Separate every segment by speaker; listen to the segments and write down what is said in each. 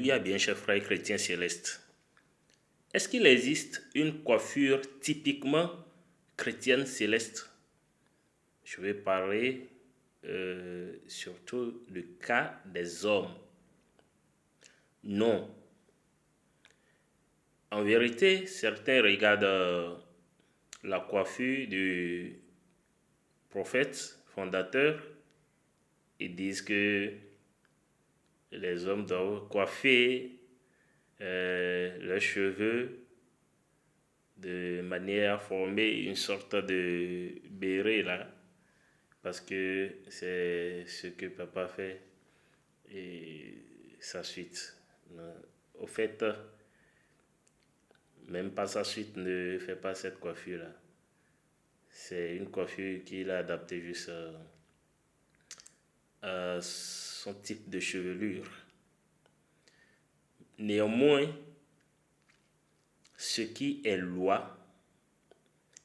Speaker 1: Alléluia, bien chers frères chrétiens célestes. Est-ce qu'il existe une coiffure typiquement chrétienne céleste? Je vais parler surtout du cas des hommes. Non. En vérité, certains regardent la coiffure du prophète fondateur et disent que les hommes doivent coiffer leurs cheveux de manière à former une sorte de béret là, parce que c'est ce que papa fait et sa suite. Au fait, même pas sa suite ne fait pas cette coiffure là. C'est une coiffure qu'il a adaptée juste à son type de chevelure. Néanmoins, ce qui est loi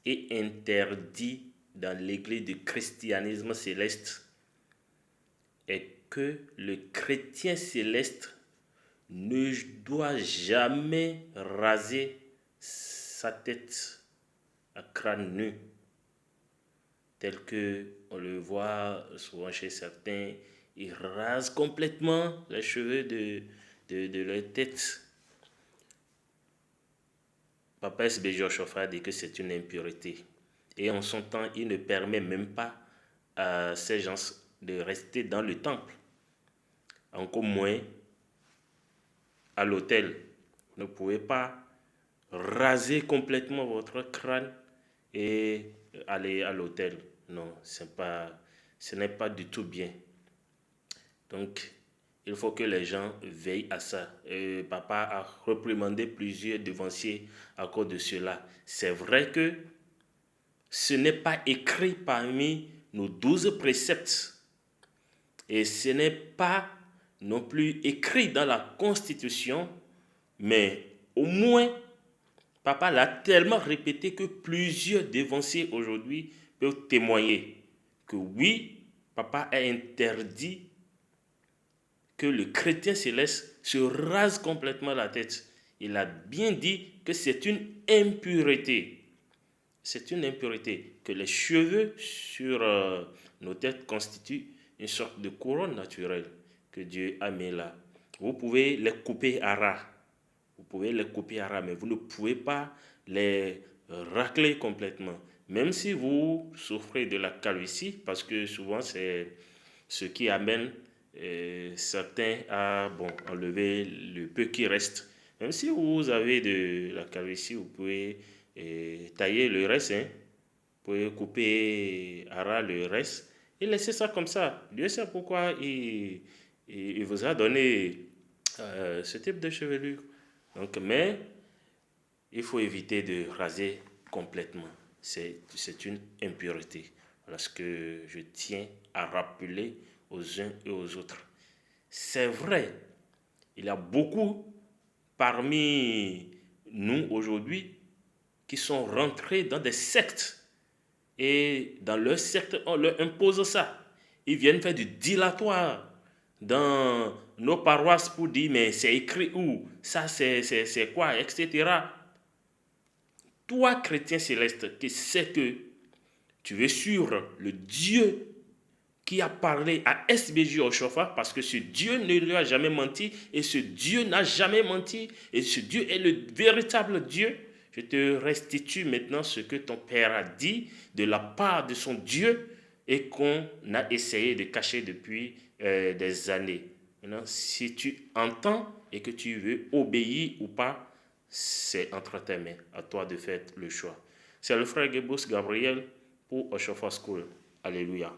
Speaker 1: et interdit dans l'église du christianisme céleste est que le chrétien céleste ne doit jamais raser sa tête à crâne nu, tel que on le voit souvent chez certains. Ils rasent complètement les cheveux de leur tête. Papa SBJ Oshofa dit que c'est une impureté. Et en son temps, il ne permet même pas à ces gens de rester dans le temple. Encore moins à l'autel. Vous ne pouvez pas raser complètement votre crâne et aller à l'autel. Non, ce n'est pas du tout bien. Donc, il faut que les gens veillent à ça. Papa a reprimandé plusieurs devanciers à cause de cela. C'est vrai que ce n'est pas écrit parmi nos 12 préceptes. Et ce n'est pas non plus écrit dans la Constitution, mais au moins, papa l'a tellement répété que plusieurs devanciers aujourd'hui peuvent témoigner que oui, papa a interdit que le chrétien céleste se rase complètement la tête. Il a bien dit que c'est une impureté. C'est une impureté, que les cheveux sur nos têtes constituent une sorte de couronne naturelle que Dieu a mis là. Vous pouvez les couper à ras. Vous pouvez les couper à ras, mais vous ne pouvez pas les racler complètement. Même si vous souffrez de la calvitie, parce que souvent c'est ce qui amène certains à enlever le peu qui reste. Même si vous avez de la calvitie, vous pouvez tailler le reste, hein. Vous pouvez couper à ras le reste et laisser ça comme ça. Dieu sait pourquoi il vous a donné ce type de chevelure. Donc, mais il faut éviter de raser complètement. C'est une impureté. Voilà ce que je tiens à rappeler aux uns et aux autres. C'est vrai, il y a beaucoup parmi nous aujourd'hui qui sont rentrés dans des sectes. Et dans leur secte, on leur impose ça. Ils viennent faire du dilatoire dans nos paroisses pour dire, mais c'est écrit où? Ça, c'est quoi? Etc. Toi, chrétien céleste, qui sais que tu veux suivre le Dieu qui a parlé à SBJ Oshofa, parce que ce Dieu ne lui a jamais menti, et ce Dieu n'a jamais menti, et ce Dieu est le véritable Dieu. Je te restitue maintenant ce que ton Père a dit de la part de son Dieu et qu'on a essayé de cacher depuis des années. Maintenant, si tu entends et que tu veux obéir ou pas, c'est entre tes mains. À toi de faire le choix. C'est le frère Gebus Gabriel pour Oshofa School. Alléluia.